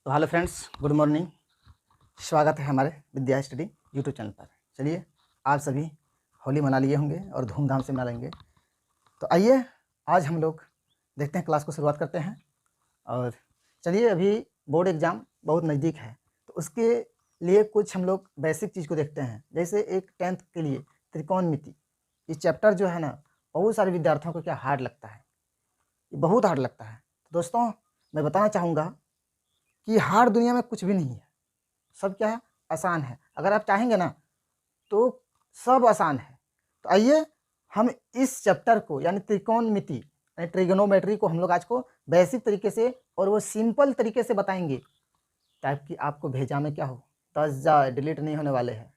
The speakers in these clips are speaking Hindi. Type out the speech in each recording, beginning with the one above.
तो हेलो फ्रेंड्स, गुड मॉर्निंग। स्वागत है हमारे विद्या स्टडी यूट्यूब चैनल पर। चलिए, आप सभी होली मना लिए होंगे और धूमधाम से मनाएंगे। तो आइए आज हम लोग देखते हैं, क्लास को शुरुआत करते हैं। और चलिए, अभी बोर्ड एग्ज़ाम बहुत नज़दीक है, तो उसके लिए कुछ हम लोग बेसिक चीज़ को देखते हैं। जैसे एक 10th के लिए त्रिकोणमिति, ये चैप्टर जो है ना, बहुत सारे विद्यार्थियों को क्या हार्ड लगता है, ये बहुत हार्ड लगता है। तो दोस्तों, मैं बताना चाहूँगा कि हार्ड दुनिया में कुछ भी नहीं है, सब क्या है, आसान है। अगर आप चाहेंगे ना तो सब आसान है। तो आइए हम इस चैप्टर को यानी त्रिकोणमिति यानी ट्रिगोनोमेट्री को हम लोग आज को बेसिक तरीके से और वो सिंपल तरीके से बताएंगे, ताकि आपको भेजा में क्या हो, 10 डिलीट नहीं होने वाले हैं,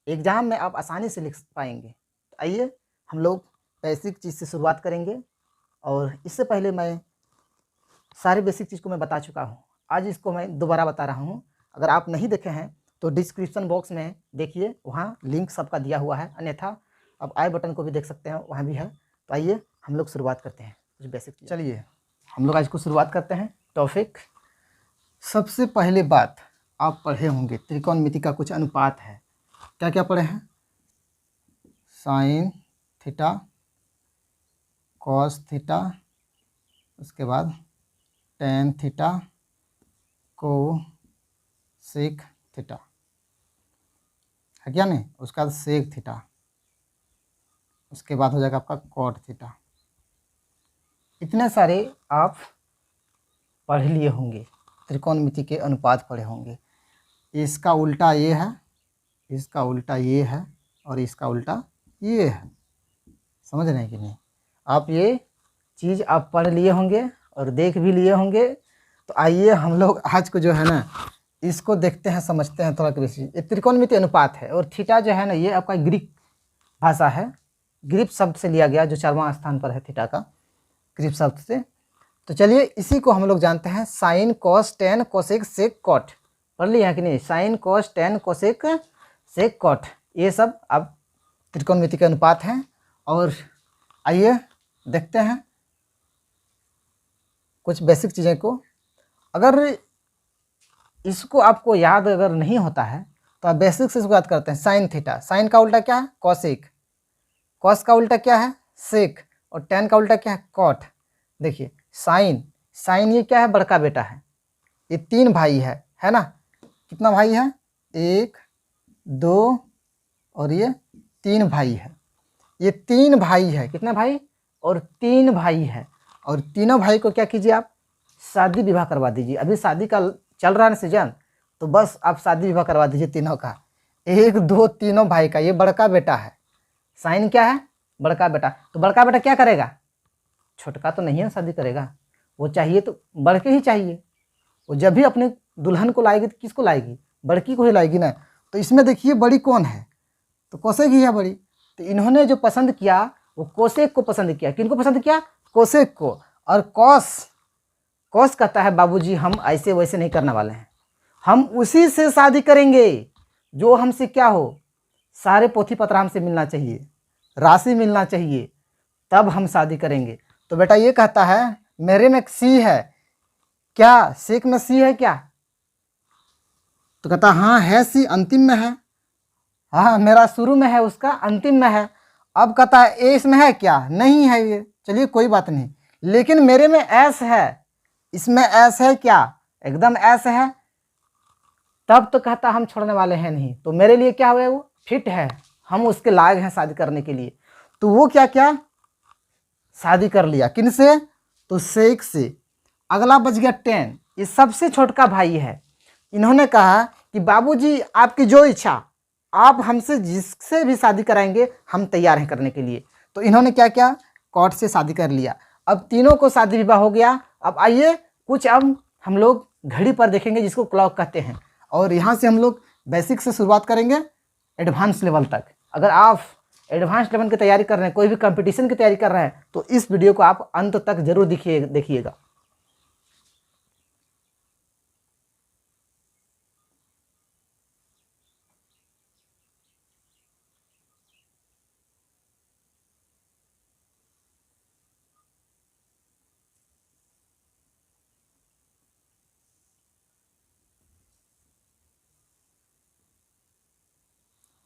एग्जाम में आप आसानी से लिख पाएंगे। तो आइए हम लोग बेसिक चीज़ से शुरुआत करेंगे। और इससे पहले मैं सारे बेसिक चीज़ को मैं बता चुका हूँ, आज इसको मैं दोबारा बता रहा हूँ। अगर आप नहीं देखे हैं तो डिस्क्रिप्शन बॉक्स में देखिए, वहाँ लिंक सबका दिया हुआ है, अन्यथा आप आई बटन को भी देख सकते हैं, वहाँ भी है। तो आइए हम लोग शुरुआत करते हैं कुछ बेसिक। चलिए हम लोग आज को शुरुआत करते हैं टॉपिक। सबसे पहले बात आप पढ़े होंगे, त्रिकोणमिति का कुछ अनुपात है। क्या क्या पढ़े हैं? साइन थीटा, कॉस थीटा, उसके बाद टेन थीटा, कोसेक थीटा है क्या नहीं, उसका बाद सेक थीटा, उसके बाद हो जाएगा आपका कॉट थीटा। इतने सारे आप पढ़ लिए होंगे, त्रिकोणमिति के अनुपात पढ़े होंगे। इसका उल्टा ये है, इसका उल्टा ये है, और इसका उल्टा ये है। समझ रहे हैं कि नहीं? आप ये चीज़ आप पढ़ लिए होंगे और देख भी लिए होंगे। तो आइए हम लोग आज को जो है ना, इसको देखते हैं, समझते हैं थोड़ा बेसी। ये त्रिकोणमिति अनुपात है, और थीटा जो है ना, ये आपका ग्रीक भाषा है, ग्रीक शब्द से लिया गया, जो 4वां स्थान पर है थीटा का, ग्रीक शब्द से। तो चलिए इसी को हम लोग जानते हैं, sine cos tan cosec sec cot. पढ़ लिया है कि नहीं? Sine cos tan cosec sec cot, ये सब अब त्रिकोणमिति के अनुपात हैं। और आइए देखते हैं कुछ बेसिक चीज़ें को। अगर इसको आपको याद अगर नहीं होता है तो आप बेसिक से शुरुआत करते हैं। साइन थीटा, साइन का उल्टा क्या है? कॉसेक, कॉस का उल्टा क्या है? सेक, और टेन का उल्टा क्या है? कॉट। देखिए साइन, साइन ये क्या है? बड़का बेटा है। ये 3 भाई है ना? कितना भाई है? 1 2 और ये 3 भाई है। ये 3 भाई है। कितने भाई? और 3 भाई है। और तीनों भाई को क्या कीजिए आप? शादी विवाह करवा दीजिए। अभी शादी का चल रहा है ना सीजन, तो बस आप शादी विवाह करवा दीजिए तीनों का, 1 2 तीनों भाई का। ये बड़का बेटा है, साइन क्या है? बड़का बेटा। तो बड़का बेटा क्या करेगा? छोटका तो नहीं है शादी करेगा, वो चाहिए तो बड़के ही चाहिए। वो जब भी अपने दुल्हन को लाएगी तो किसको लाएगी? बड़की को ही लाएगी ना। तो इसमें देखिए बड़ी कौन है? तो कोसेक ही है बड़ी। तो इन्होंने जो पसंद किया वो कोसेक को पसंद किया। किनको पसंद किया? कोसेक को। और कॉस, कॉस कहता है बाबूजी हम ऐसे वैसे नहीं करने वाले हैं, हम उसी से शादी करेंगे जो हमसे क्या हो, सारे पोथी पत्र हमसे मिलना चाहिए, राशि मिलना चाहिए, तब हम शादी करेंगे। तो बेटा ये कहता है मेरे में सी है क्या? सेक में सी है क्या? तो कहता हाँ है सी, अंतिम में है। हाँ मेरा शुरू में है, उसका अंतिम में है। अब कहता है ए इसमें है क्या? नहीं है ये। चलिए कोई बात नहीं, लेकिन मेरे में एस है, इसमें एस है क्या? एकदम एस है। तब तो कहता हम छोड़ने वाले हैं नहीं। तो मेरे लिए क्या हुआ? वो फिट है, हम उसके लायक हैं शादी करने के लिए। तो वो क्या क्या शादी कर लिया। किन से? तो सेक से। अगला बच गया 10, ये सबसे छोटका भाई है। इन्होंने कहा कि बाबूजी आपकी जो इच्छा, आप हमसे जिससे भी शादी कराएंगे हम तैयार हैं करने के लिए। तो इन्होंने क्या क्या? कॉट से शादी कर लिया। अब तीनों को शादी विवाह हो गया। अब आइए कुछ अब हम लोग घड़ी पर देखेंगे, जिसको क्लॉक कहते हैं। और यहाँ से हम लोग बेसिक से शुरुआत करेंगे एडवांस लेवल तक। अगर आप एडवांस लेवल की तैयारी कर रहे हैं, कोई भी कंपटीशन की तैयारी कर रहे हैं, तो इस वीडियो को आप अंत तक जरूर देखिएगा।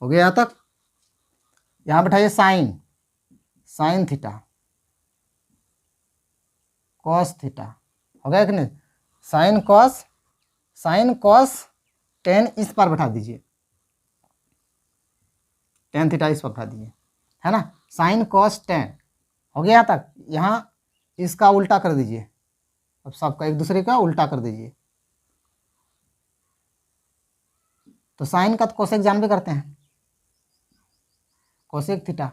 हो गया यहाँ तक। यहाँ बैठाइए साइन थीटा कॉस थीटा, हो गया कि नहीं। साइन कॉस टेन इस पर बैठा दीजिए, टेन थीटा इस पर बैठा दीजिए, है ना। साइन कॉस टेन हो गया यहाँ तक। यहाँ इसका उल्टा कर दीजिए, अब सबका एक दूसरे का उल्टा कर दीजिए। तो साइन का तो कोसेक जान भी करते हैं, कोसेक थीटा,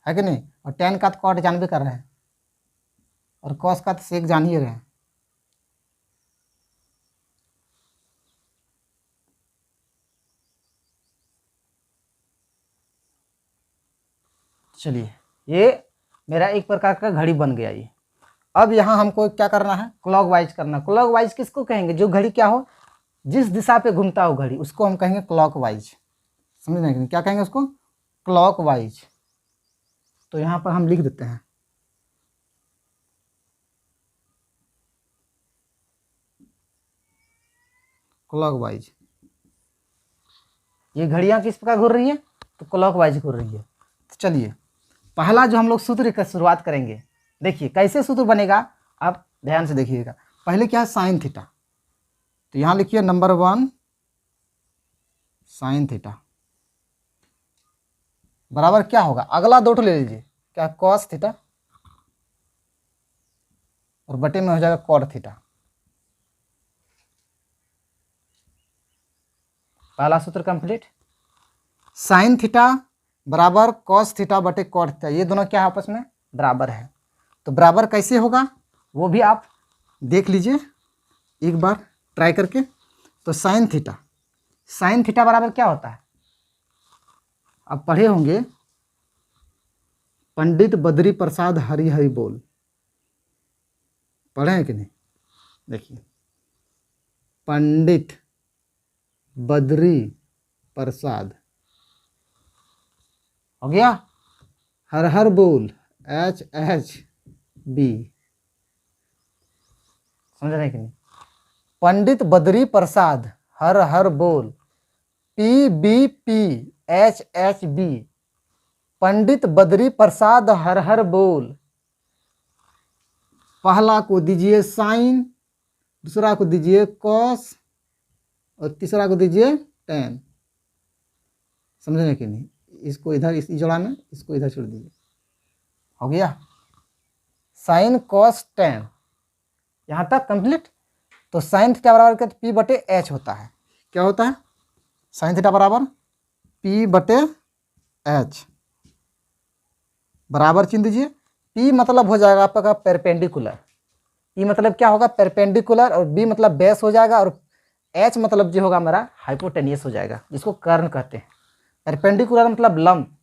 है कि नहीं। और टेन का तो कॉट जान भी कर रहे हैं, और कॉस का तो सेक जान ही रहे हैं। चलिए, ये मेरा एक प्रकार का घड़ी बन गया ये। अब यहाँ हमको क्या करना है, क्लॉकवाइज करना। क्लॉकवाइज किसको कहेंगे, जो घड़ी क्या हो, जिस दिशा पे घूमता हो घड़ी, उसको हम कहेंगे क्लॉकवाइज। समझ रहे हैं, क्या कहेंगे उसको, क्लॉकवाइज। तो यहाँ पर हम लिख देते हैं क्लॉकवाइज। ये घड़ियाँ किस प्रकार घूर रही है, तो क्लॉकवाइज घूर रही है। तो चलिए, पहला जो हम लोग सूत्र का शुरुआत करेंगे, देखिए कैसे सूत्र बनेगा, आप ध्यान से देखिएगा। पहले क्या है, साइन थीटा, तो यहाँ लिखिए नंबर 1 साइन थीटा बराबर क्या होगा, अगला दो ले लीजिए, क्या, कॉस थीटा, और बटे में हो जाएगा कॉट थीटा। पहला सूत्र कंप्लीट। साइन थीटा बराबर कॉस थीटा बटे कॉट थीटा, ये दोनों क्या आपस में बराबर है। तो बराबर कैसे होगा वो भी आप देख लीजिए एक बार ट्राई करके। तो साइन थीटा बराबर क्या होता है, आप पढ़े होंगे, पंडित बद्री प्रसाद हरि हरि बोल, पढ़े हैं कि नहीं। देखिए, पंडित बद्री प्रसाद, हो गया, हर हर बोल HHB, समझ रहे हैं कि नहीं। पंडित बद्री प्रसाद हर हर बोल PBPHHB, पंडित बद्री प्रसाद हर हर बोल। पहला को दीजिए साइन, दूसरा को दीजिए कॉस, और तीसरा को दीजिए टेन। समझ रहे हैं कि नहीं। इसको इधर इस जोड़ा में, इसको इधर छोड़ दीजिए, हो गया साइन कॉस टेन, यहाँ तक कंप्लीट। तो साइन थीटा बराबर क्या, P बटे H होता है। क्या होता है, साइन थीटा बराबर P बटे H, बराबर चिन्ह दीजिए। P मतलब हो जाएगा आपका परपेंडिकुलर, P मतलब क्या होगा, परपेंडिकुलर, और B मतलब बेस हो जाएगा, और H मतलब जो होगा मेरा हाइपोटेनियस हो जाएगा, जिसको कर्ण कहते हैं। परपेंडिकुलर मतलब लंब,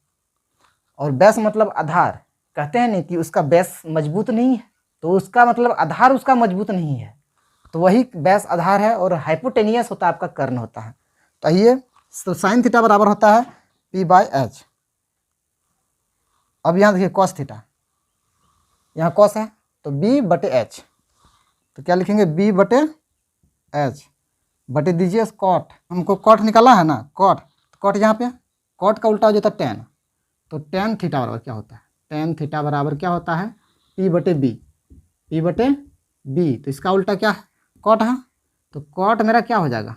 और बेस मतलब आधार। कहते हैं नहीं कि उसका बेस मजबूत नहीं है, तो उसका मतलब आधार उसका मजबूत नहीं है, तो वही बेस आधार है, और हाइपोटेनियस होता है आपका कर्ण होता है। तो आइए, तो साइन थीटा बराबर होता है P/H। अब यहाँ देखिए कॉस थीटा, यहाँ कॉस है तो B बटे H, तो क्या लिखेंगे, B बटे H बटे दीजिए कॉट, हमको कॉट निकाला है ना, कॉट यहाँ पे, कॉट का उल्टा हो जाता है टेन, तो टेन थीटा बराबर क्या होता है, टेन थीटा बराबर क्या होता है, P बटे B, तो इसका उल्टा क्या है, कॉट है, तो कॉट मेरा क्या हो जाएगा,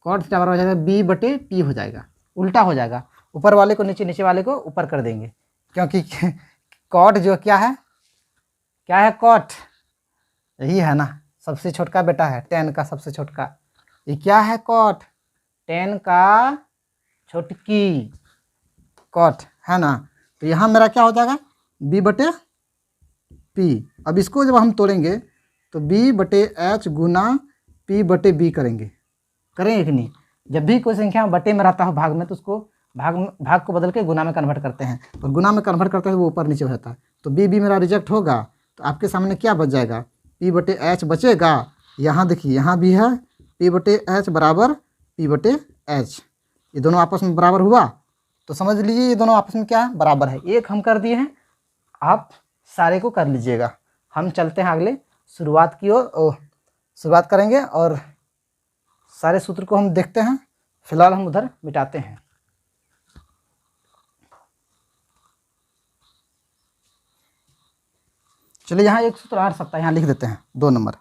कॉट थीटा बराबर हो जाएगा B बटे P हो जाएगा, उल्टा हो जाएगा, ऊपर वाले को नीचे, नीचे वाले को ऊपर कर देंगे, क्योंकि कॉट जो क्या है कॉट, यही है ना, सबसे छोटका बेटा है, टेन का सबसे छोटका, ये क्या है कॉट, टेन का छोटकी कॉट, है ना। तो यहाँ मेरा क्या हो जाएगा, B बटे P। अब इसको जब हम तोड़ेंगे तो B बटे H गुना P बटे B करेंगे कि नहीं। जब भी कोई संख्या बटे में रहता हो भाग में, तो उसको भाग को बदल के गुना में कन्वर्ट करते हैं, और गुना में कन्वर्ट करते हैं वो ऊपर नीचे हो जाता है। तो B मेरा रिजेक्ट होगा, तो आपके सामने क्या बच जाएगा, P बटे H बचेगा। यहाँ देखिए, यहाँ भी है P बटे H बराबर P बटे H, ये दोनों आपस में बराबर हुआ, तो समझ लीजिए ये दोनों आपस में क्या है, बराबर है। एक हम कर दिए हैं, आप सारे को कर लीजिएगा। हम चलते हैं अगले शुरुआत की ओर, शुरुआत करेंगे, और सारे सूत्र को हम देखते हैं। फिलहाल हम उधर मिटाते हैं। चलिए यहाँ एक सूत्र आ सकता है, यहाँ लिख देते हैं 2 नंबर।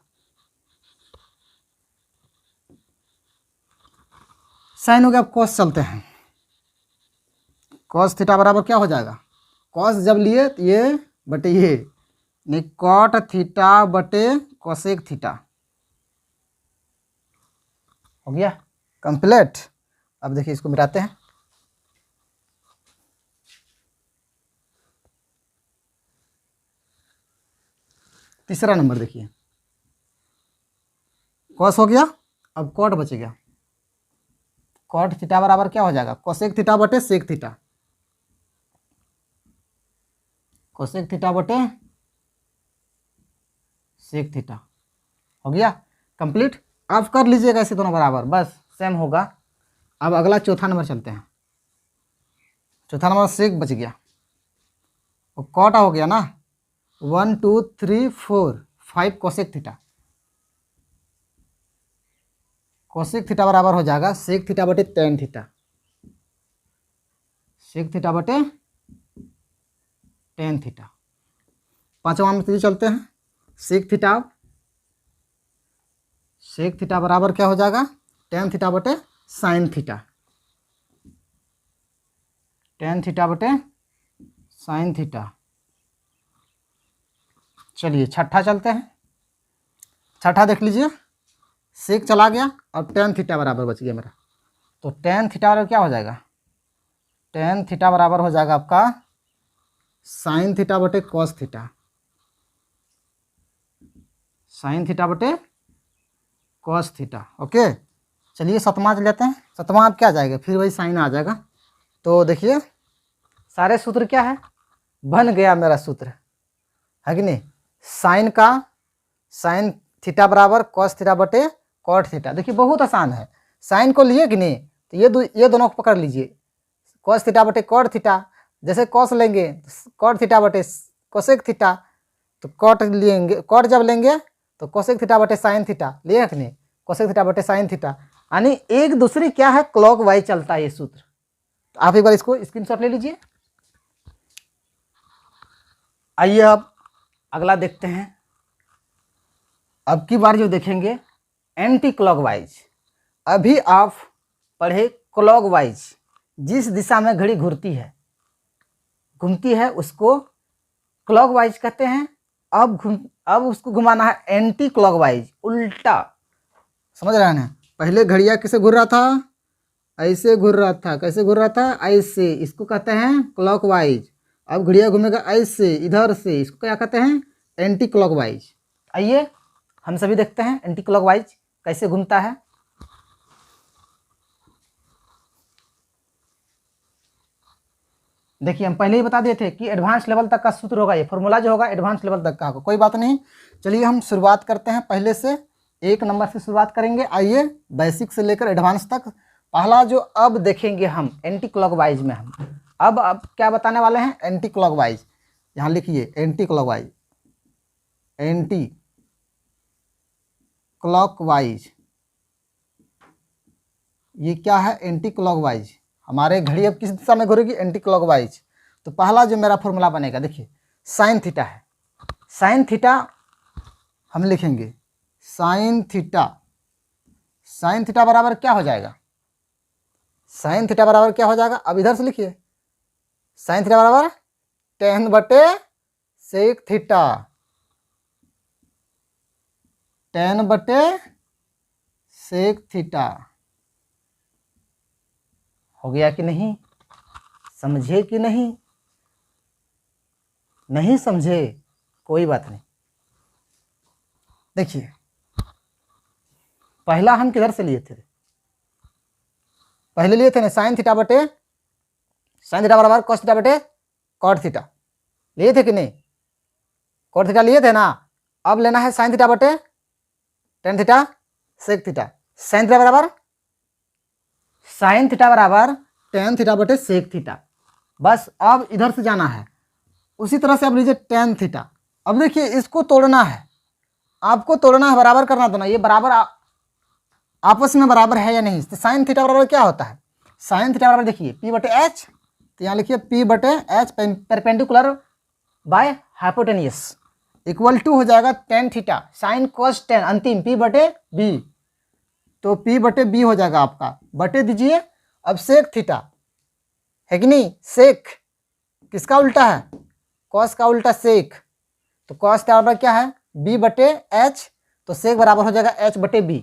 साइन हो गया, अब कॉस चलते हैं। कॉस थीटा बराबर क्या हो जाएगा, कॉस जब लिए तो ये बटे ये, नहीं कॉट थीटा बटे कोसेक थीटा। हो गया कंप्लीट। अब देखिए इसको मिटाते हैं। तीसरा नंबर देखिए, कॉस हो गया, अब कॉट बच गया। कॉट थीटा बराबर क्या हो जाएगा, कोसेक थीटा बटे सेक थीटा। कोसेक थीटा बटे सेक थीटा। हो गया कंप्लीट। अब कर लीजिएगा ऐसे दोनों बराबर, बस सेम होगा। अब अगला चौथा नंबर चलते हैं। चौथा नंबर सेक बच गया, वो कॉट हो गया ना, 1 2 3 4 5 कोसेक थीटा। कोसेक थीटा बराबर हो जाएगा सेक थीटा बटे टेन थीटा। सेक थीटा बटे टेन थीटा। पांचवा में चलते हैं, सेक थीटा। सेक थीटा बराबर क्या हो जाएगा, टेन थीटा बटे साइन थीटा। टेन थीटा बटे साइन थीटा। चलिए छठा चलते हैं। छठा देख लीजिए, सेक चला गया, अब टेन थीटा बराबर बच गया मेरा। तो टेन थीटा बराबर क्या हो जाएगा, टेन थीटा बराबर हो जाएगा आपका साइन थीटा बटे कॉस थीटा। साइन थीटा बटे कॉस थीटा। ओके चलिए सतमा लेते हैं। सतमा अब क्या आ जाएगा, फिर वही साइन आ जाएगा। तो देखिए सारे सूत्र क्या है, बन गया मेरा सूत्र, है कि नहीं। साइन का साइन थीटा बराबर कॉस थीटा बटे कॉट थीटा। देखिए बहुत आसान है, साइन को लिए कि नहीं, तो ये दोनों को पकड़ लीजिए, कॉस थीटा बटे कॉट थीटा। जैसे कॉस लेंगे कॉट थीटा बटे कोसेक थीटा, तो कॉट लेंगे, कॉट जब लेंगे तो कोसेक थीटा बटे साइन थीटा, लिए कि नहीं, कोसेक थीटा बटे साइन थीटा। यानी एक दूसरी क्या है, क्लॉक वाइज चलता है ये सूत्र। तो आप एक बार इसको स्क्रीनशॉट ले लीजिए। आइए अब अगला देखते हैं। अब की बार जो देखेंगे एंटी क्लॉकवाइज। अभी आप पढ़े क्लॉकवाइज, जिस दिशा में घड़ी घूमती है उसको क्लॉकवाइज कहते हैं। अब उसको घुमाना है एंटी क्लॉकवाइज, उल्टा। समझ रहे हैं ना, पहले घड़िया कैसे घूर रहा था, ऐसे घूर रहा था। कैसे घूर रहा था, ऐसे, इसको कहते हैं क्लॉकवाइज। अब घड़िया घूमेगा ऐसे, इधर से, इसको क्या कहते हैं, एंटी क्लॉकवाइज। आइए हम सभी देखते हैं एंटी क्लॉकवाइज कैसे घूमता है। देखिए हम पहले ही बता दिए थे कि एडवांस लेवल तक का सूत्र होगा, ये फॉर्मूला जो होगा एडवांस लेवल तक का होगा, कोई बात नहीं। चलिए हम शुरुआत करते हैं, पहले से 1 नंबर से शुरुआत करेंगे। आइए बेसिक से लेकर एडवांस तक। पहला जो अब देखेंगे हम एंटी क्लॉकवाइज में, हम अब क्या बताने वाले हैं, एंटी क्लॉकवाइज। यहाँ लिखिए एंटी क्लॉकवाइज, एंटी क्लॉकवाइज। ये क्या है, एंटी क्लॉकवाइज। हमारे घड़ी अब किस दिशा में घूरेगी, एंटी क्लॉकवाइज। तो पहला जो मेरा फॉर्मूला बनेगा, देखिए साइन थीटा है। साइन थीटा हम लिखेंगे साइन थीटा। साइन थीटा बराबर क्या हो जाएगा, साइन थीटा बराबर क्या हो जाएगा, अब इधर से लिखिए, साइन थीटा बराबर टेन बटे सेक थीटा। टेन बटे सेक थीटा। हो गया कि नहीं, समझे कि नहीं, नहीं समझे कोई बात नहीं। देखिए पहला हम किधर से लिए थे, पहले लिए थे ना साइन थीटा बटे, साइन थीटा बराबर कॉस थीटा बटे कॉट थीटा, लिए थे कि नहीं, कॉट थीटा लिए थे ना। अब लेना है साइन थीटा बटे tan theta sec theta. Sine theta बराबर, साइन थीटा बराबर टेन थीटा बटे सेक थीटा। बस अब इधर से जाना है, उसी तरह से अब लीजिए टेन थीटा। अब देखिए इसको तोड़ना है, आपको तोड़ना है, बराबर करना तो ना, ये बराबर आपस में बराबर है या नहीं। तो साइन थीटा बराबर क्या होता है, साइन थीटा बराबर देखिए पी बटे एच। तो यहाँ लिखिए पी बटे H perpendicular by hypotenuse. Equal to हो जाएगा tan theta sine cos tan, अंतिम P बटे B, तो P बटे B हो जाएगा आपका, बटे दीजिए अब सेक थीटा, है कि नहीं, सेक किसका उल्टा है, कॉस का उल्टा सेक, तो कॉस का बराबर क्या है B बटे H, तो सेक बराबर हो जाएगा H बटे B,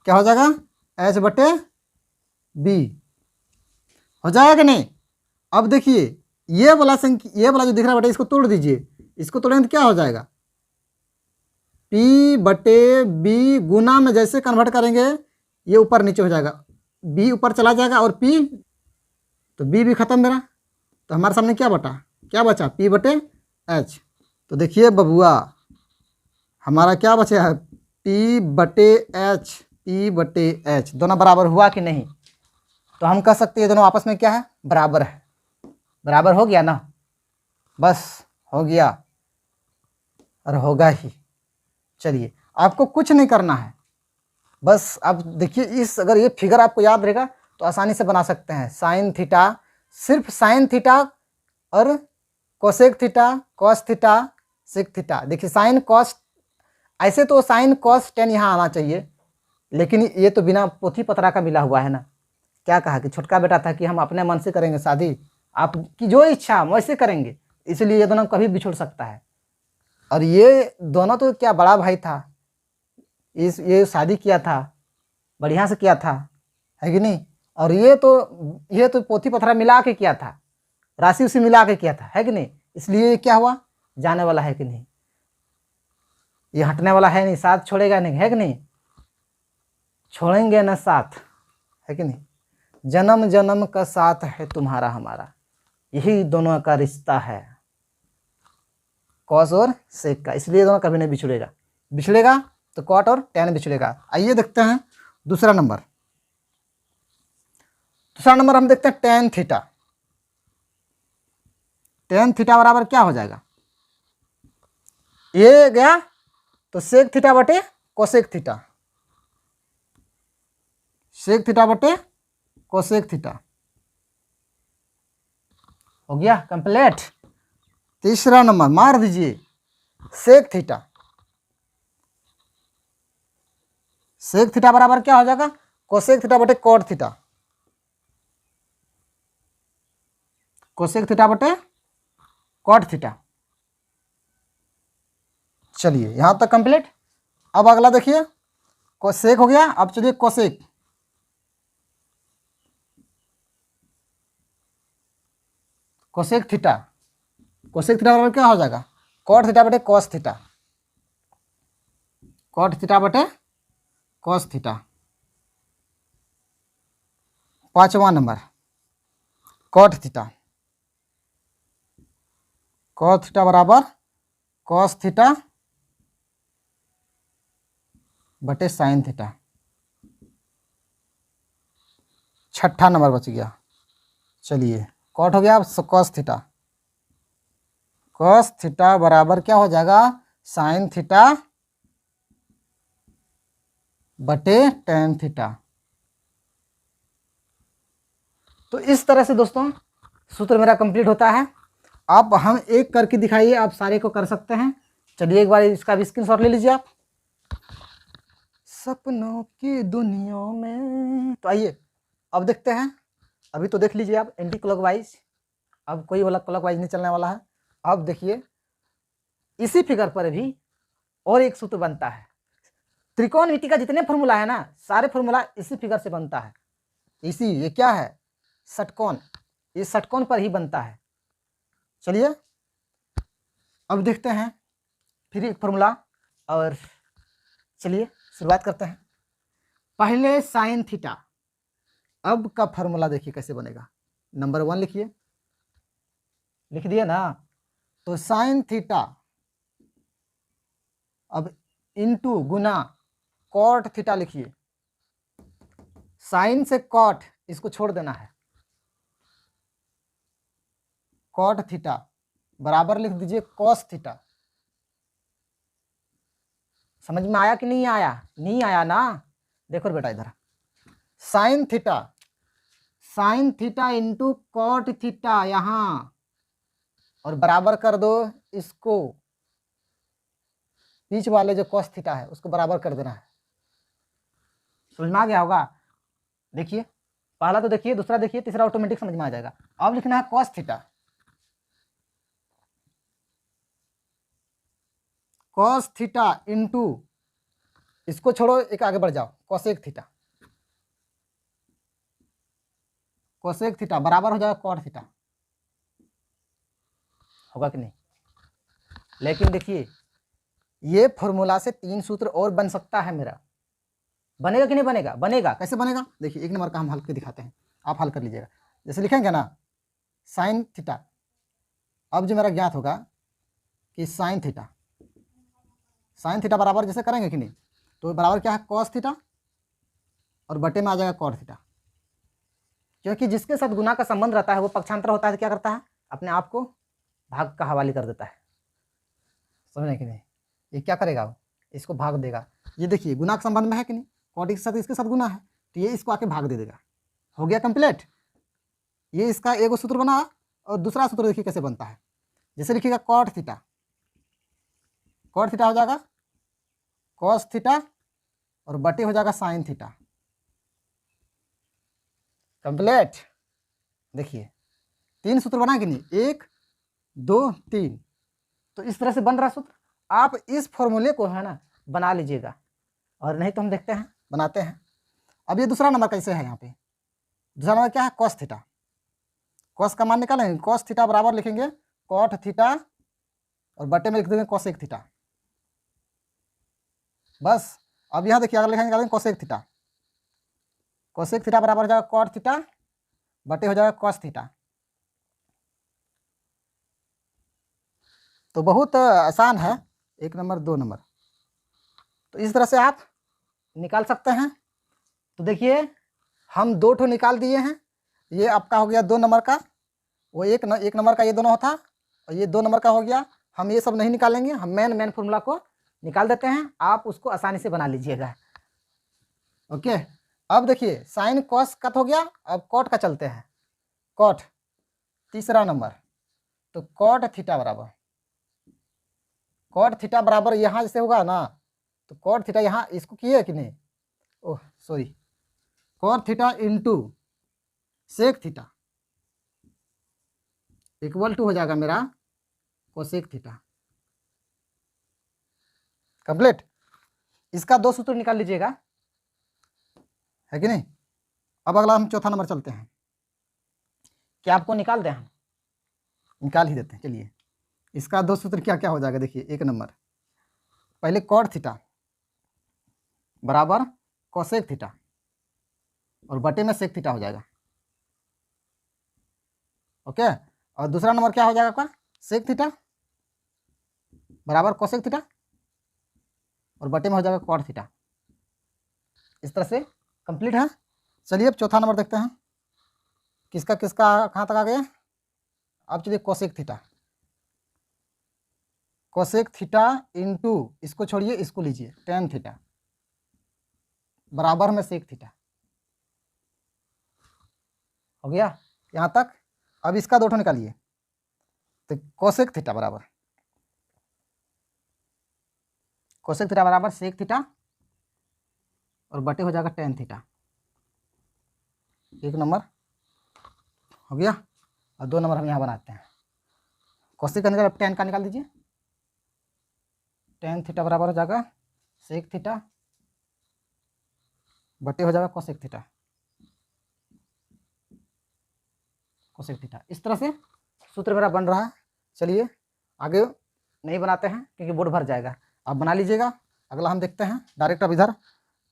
क्या हो जाएगा H बटे B, हो जाएगा कि नहीं। अब देखिए ये वाला संख्या, ये वाला जो दिख रहा है बेटा इसको तोड़ दीजिए, इसको तोड़ेंगे तो क्या हो जाएगा P बटे B गुना में जैसे कन्वर्ट करेंगे ये ऊपर नीचे हो जाएगा, B ऊपर चला जाएगा और P, तो B भी खत्म मेरा, तो हमारे सामने क्या बचा P बटे H, तो देखिए बबुआ हमारा क्या बचा है P बटे H, दोनों बराबर हुआ कि नहीं, तो हम कह सकते हैं दोनों आपस में क्या है बराबर है, बराबर हो गया ना, बस हो गया और होगा ही। चलिए आपको कुछ नहीं करना है, बस आप देखिए इस, अगर ये फिगर आपको याद रहेगा तो आसानी से बना सकते हैं, साइन थीटा, सिर्फ साइन थीटा और cosec theta, cos theta, sec theta. देखिए साइन कॉस, ऐसे तो साइन कॉस टेन यहाँ आना चाहिए, लेकिन ये तो बिना पोथी पतरा का मिला हुआ है ना, क्या कहा कि छोटका बेटा था कि हम अपने मन से करेंगे शादी, आपकी जो इच्छा हम वैसे करेंगे, इसलिए ये दोनों कभी बिछुड़ सकता है। और ये दोनों तो क्या बड़ा भाई था, ये शादी किया था, बढ़िया से किया था, है कि नहीं, और ये तो पोथी पथरा मिला के किया था, राशि उसी मिला के किया था, है कि नहीं, इसलिए ये क्या हुआ जाने वाला है कि नहीं, ये हटने वाला है नहीं, साथ छोड़ेगा नहीं, है कि नहीं, छोड़ेंगे ना साथ, है कि नहीं, जन्म जन्म का साथ है तुम्हारा हमारा, यही दोनों का रिश्ता है कॉस और सेक का, इसलिए दोनों कभी नहीं बिछड़ेगा, बिछड़ेगा तो कॉट और टेन बिछड़ेगा। आइए देखते हैं दूसरा नंबर हम देखते हैं टेन थीटा, टेन थीटा बराबर क्या हो जाएगा, ये गया तो सेक थीटा बटे कोसेक थीटा, सेक थीटा बटे कोसेक थीटा, हो गया कंप्लीट। तीसरा नंबर मार दीजिए सेक थीटा, सेक थीटा बराबर क्या हो जाएगा कोसेक थीटा बटे कॉट थीटा, कोसेक थीटा बटे कॉट थीटा। चलिए यहां तक कंप्लीट। अब अगला देखिए कोसेक हो गया, अब चलिए cosec, cosec theta, cosec theta बराबर क्या हो जाएगा कॉट थीटा बटे कॉस थीटा, कॉट थीटा बटे कॉस थीटा। पांचवा नंबर कॉट थीटा, कॉट थीटा बराबर कॉस थीटा बटे साइन थीटा। छठा नंबर बच गया, चलिए कॉट हो गया, अब कॉस थीटा, कॉस थीटा बराबर क्या हो जाएगा साइन थीटा बटे टेन थीटा। तो इस तरह से दोस्तों सूत्र मेरा कंप्लीट होता है। आप हम एक करके दिखाइए, आप सारे को कर सकते हैं। चलिए एक बार इसका भी स्क्रीनशॉट ले लीजिए आप। सपनों की दुनिया में, तो आइए अब देखते हैं। अभी तो देख लीजिए आप एंटी क्लॉकवाइज, अब कोई वाला क्लॉकवाइज नहीं चलने वाला है। अब देखिए इसी फिगर पर भी और एक सूत्र बनता है। त्रिकोणमिति का जितने फॉर्मूला है ना, सारे फॉर्मूला इसी फिगर से बनता है। इसी, ये क्या है षटकोण, ये षटकोण पर ही बनता है। चलिए अब देखते हैं फिर एक फॉर्मूला, और चलिए शुरुआत करते हैं। पहले साइन थीटा, अब का फॉर्मूला देखिए कैसे बनेगा। नंबर 1 लिखिए, लिख दिए ना, तो साइन थीटा अब इनटू गुना कॉट थीटा लिखिए, साइन से कॉट इसको छोड़ देना है, कॉट थीटा बराबर लिख दीजिए कॉस थीटा। समझ में आया कि नहीं आया? नहीं आया ना, देखो बेटा इधर sine theta into cot theta यहां, और बराबर कर दो इसको बीच वाले जो कॉस थीटा है उसको बराबर कर देना है। समझ में आ गया होगा? देखिए पहला तो देखिए, दूसरा देखिए, तीसरा ऑटोमेटिक समझ में आ जाएगा। अब लिखना है cos theta, cos theta into, इसको छोड़ो, एक आगे बढ़ जाओ, कोसेक थीटा, कोसेक थीटा बराबर हो जाएगा कॉट थीटा। होगा कि नहीं? लेकिन देखिए ये फॉर्मूला से 3 सूत्र और बन सकता है मेरा। बनेगा कि नहीं बनेगा? बनेगा। कैसे बनेगा? देखिए 1 नंबर का हम हल के दिखाते हैं, आप हल कर लीजिएगा। जैसे लिखेंगे ना साइन थीटा, अब जो मेरा ज्ञात होगा कि साइन थीटा, साइन थीटा बराबर जैसे करेंगे कि नहीं, तो बराबर क्या है कॉस थीटा और बटे में आ जाएगा कॉट थीटा। क्योंकि जिसके साथ गुना का संबंध रहता है वो पक्षांतर होता है तो क्या करता है, अपने आप को भाग का हवाले कर देता है। समझ कि नहीं? ये क्या करेगा, वो इसको भाग देगा। ये देखिए गुना के संबंध में है कि नहीं, कॉट के साथ इसके साथ गुना है तो ये इसको आके भाग दे देगा। हो गया कंप्लीट। ये इसका एक सूत्र बना। और दूसरा सूत्र देखिए कैसे बनता है, जैसे लिखिएगा कॉट थीटा, कॉट थीटा हो जाएगा कॉस थीटा और बटे हो जाएगा साइन थीटा। कंप्लीट। देखिए 3 सूत्र बना कि नहीं, 1 2 3, तो इस तरह से बन रहा सूत्र। आप इस फॉर्मूले को है ना बना लीजिएगा, और नहीं तो हम देखते हैं बनाते हैं। अब ये दूसरा नंबर कैसे है, यहाँ पे दूसरा नंबर क्या है कॉस थीटा, कॉस का मान निकालेंगे, कॉस थीटा बराबर लिखेंगे कॉट थीटा और बटे में लिख देंगे कोसेक थीटा। बस अब यहाँ देखिए अगर लिखेंगे कोसेक थीटा, कोसेक थीटा बराबर हो जाएगा कॉट थीटा बटे हो जाएगा कॉस थीटा। तो बहुत आसान है, 1 नंबर 2 नंबर, तो इस तरह से आप निकाल सकते हैं। तो देखिए हम 2 ठो निकाल दिए हैं, ये आपका हो गया 2 नंबर का, वो 1 नंबर का ये दोनों होता, और ये 2 नंबर का हो गया। हम ये सब नहीं निकालेंगे, हम मेन फॉर्मूला को निकाल देते हैं, आप उसको आसानी से बना लीजिएगा। ओके, अब देखिए साइन कॉस का हो गया, अब कॉट का चलते हैं। कॉट तीसरा नंबर, तो कॉट थीटा बराबर, कॉट थीटा बराबर यहाँ जैसे होगा ना, तो कॉट थीटा यहाँ इसको किए कि नहीं, oh sorry, cot theta into sec theta equal to हो जाएगा मेरा कोसेक थीटा। कंप्लीट। इसका 2 सूत्र निकाल लीजिएगा, है कि नहीं? अब अगला हम चौथा नंबर चलते हैं। क्या आपको निकाल दें? हम निकाल ही देते हैं। चलिए इसका 2 सूत्र क्या क्या हो जाएगा, देखिए 1 नंबर, पहले कॉट थीटा बराबर कोसेक थीटा और बटे में सेक थीटा हो जाएगा। ओके, और दूसरा नंबर क्या हो जाएगा आपका सेक थीटा बराबर कोसेक थीटा और बटे में हो जाएगा कॉट थीटा। इस तरह से कंप्लीट है। चलिए अब चौथा नंबर देखते हैं, किसका किसका कहाँ तक आ गया। अब चलिए cosec theta, cosec theta into, इसको छोड़िए इसको लीजिए, टेन थीटा बराबर में सेक थीटा। हो गया यहाँ तक। अब इसका 2 ठो निकालिए, तो कोसेक थीटा बराबर, कोसेक थीटा बराबर सेक थीटा और बटे हो जाएगा टेन थीटा। 1 नंबर हो गया, और 2 नंबर हम यहाँ बनाते हैं। कोसेक का निकाल, टेन का निकाल दीजिए, टेन थीटा बराबर हो जाएगा सेक थीटा बटे हो जाएगा कोसेक थीटा, कोसेक थीटा। इस तरह से सूत्र मेरा बन रहा है। चलिए आगे नहीं बनाते हैं क्योंकि बोर्ड भर जाएगा, आप बना लीजिएगा। अगला हम देखते हैं डायरेक्ट, अब इधर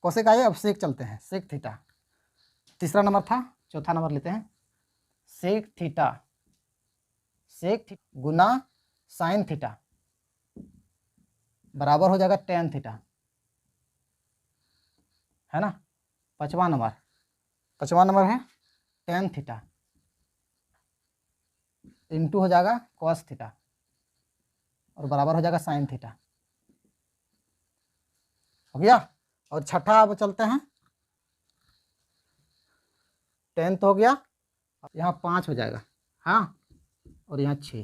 कोसेक आए, अब सेक चलते हैं। सेक थीटा तीसरा नंबर था, चौथा नंबर लेते हैं। सेक थीटा, सेक थीटा गुना साइन थीटा बराबर हो जाएगा टेन थीटा, है ना। पांचवा नंबर है टेन थीटा इंटू हो जाएगा कॉस थीटा और बराबर हो जाएगा साइन थीटा। हो गया। और छठा अब चलते हैं, टेन तो हो गया, यहाँ 5 हो जाएगा, हाँ, और यहाँ 6,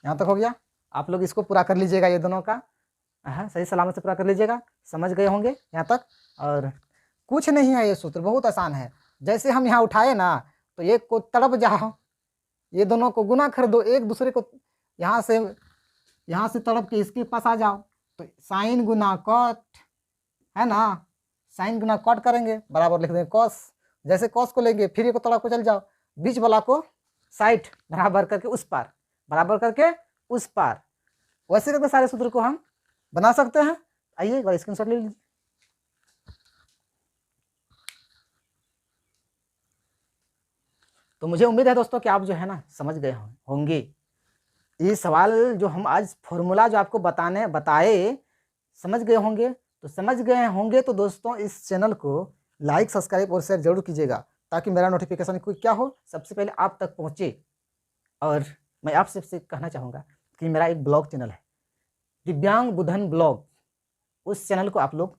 यहाँ तक हो गया। आप लोग इसको पूरा कर लीजिएगा ये दोनों का, हाँ, सही सलामत से पूरा कर लीजिएगा। समझ गए होंगे यहाँ तक। और कुछ नहीं है, ये सूत्र बहुत आसान है। जैसे हम यहाँ उठाए ना, तो एक को तड़प जाओ, ये दोनों को गुना कर दो, एक दूसरे को यहाँ से तड़प के इसके पास आ जाओ, तो साइन गुना कॉट है ना, साइन गुना कॉट करेंगे, बराबर लिख देंगे कॉस। जैसे कॉस को लेंगे, फिर ये को तड़प को चल जाओ, बीच वाला को साइड बराबर करके उस पार, बराबर करके उस पार। वैसे करके सारे सूत्र को हम बना सकते हैं। आइए एक बार स्क्रीनशॉट ले लीजिए। तो मुझे उम्मीद है दोस्तों कि आप जो है ना समझ गए होंगे। ये सवाल जो हम आज फॉर्मूला जो आपको बताए समझ गए होंगे। तो समझ गए होंगे तो दोस्तों इस चैनल को लाइक, सब्सक्राइब और शेयर जरूर कीजिएगा, ताकि मेरा नोटिफिकेशन कोई क्या हो सबसे पहले आप तक पहुँचे। और मैं आप सबसे कहना चाहूँगा कि मेरा एक ब्लॉग चैनल है, दिव्यांग बुधन ब्लॉग, उस चैनल को आप लोग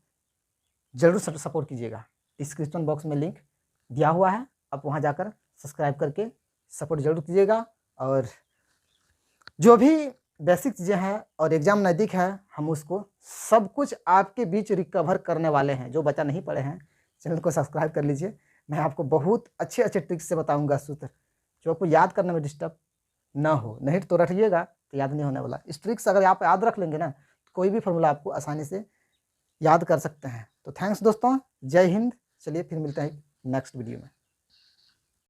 जरूर सपोर्ट कीजिएगा। डिस्क्रिप्शन बॉक्स में लिंक दिया हुआ है, आप वहाँ जाकर सब्सक्राइब करके सपोर्ट जरूर कीजिएगा। और जो भी बेसिक चीज़ें हैं और एग्ज़ाम नज़दीक है, हम उसको सब कुछ आपके बीच रिकवर करने वाले हैं। जो बच्चा नहीं पढ़े हैं, चैनल को सब्सक्राइब कर लीजिए। मैं आपको बहुत अच्छे अच्छे ट्रिक्स से बताऊंगा सूत्र, जो आपको याद करने में डिस्टर्ब ना हो। नहीं तो रटिएगा तो याद नहीं होने वाला। इस ट्रिक्स अगर आप याद रख लेंगे ना, तो कोई भी फॉर्मूला आपको आसानी से याद कर सकते हैं। तो थैंक्स दोस्तों, जय हिंद। चलिए फिर मिलते हैं नेक्स्ट वीडियो में।